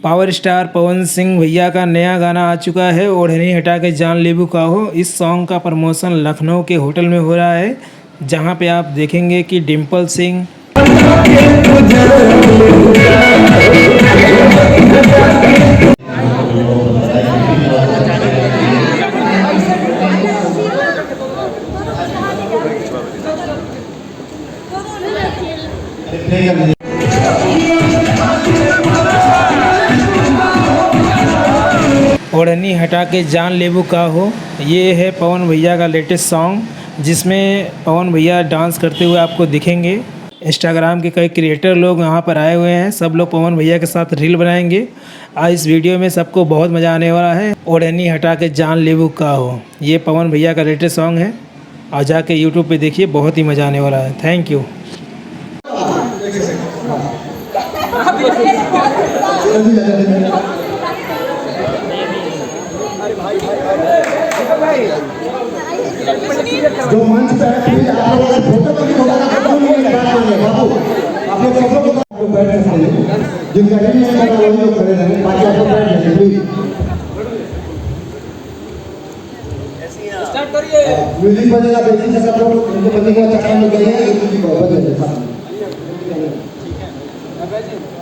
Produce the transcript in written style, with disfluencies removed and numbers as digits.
Power star Pawan Singh भैया का नया गाना आ चुका है, ओढ़नी हटा के जान लेबू का हो। इस सॉन्ग का प्रमोशन लखनऊ के होटल में हो रहा है, जहां पे आप देखेंगे कि डिम्पल सिंह, ओढ़नी हटा के जान लेबू का हो। ये है पवन भैया का लेटेस्ट सॉन्ग, जिसमें पवन भैया डांस करते हुए आपको दिखेंगे। इंस्टाग्राम के कई क्रिएटर लोग यहाँ पर आए हुए हैं, सब लोग पवन भैया के साथ रील बनाएंगे। आज इस वीडियो में सबको बहुत मज़ा आने वाला है। ओढ़नी हटा के जान लेबू का हो, ये पवन भैया का लेटेस्ट सॉन्ग है। और जाके यूट्यूब पे देखिए, बहुत ही मज़ा आने वाला है। Thank you. जो मंच पे है आप लोग फोटो तो नहीं होगा, फोटो नहीं है बाबू, आप लोग सब लोग बैठ सकते हैं। जिनका टीम में है वो लोग खड़े रहें, बाकी आप लोग बैठ जाइए प्लीज। स्टार्ट करिए, म्यूजिक बजेगा, बेसिक से सब लोग उनको बजेगा, चक्कर में गए हैं, म्यूजिक बजेगा। ठीक है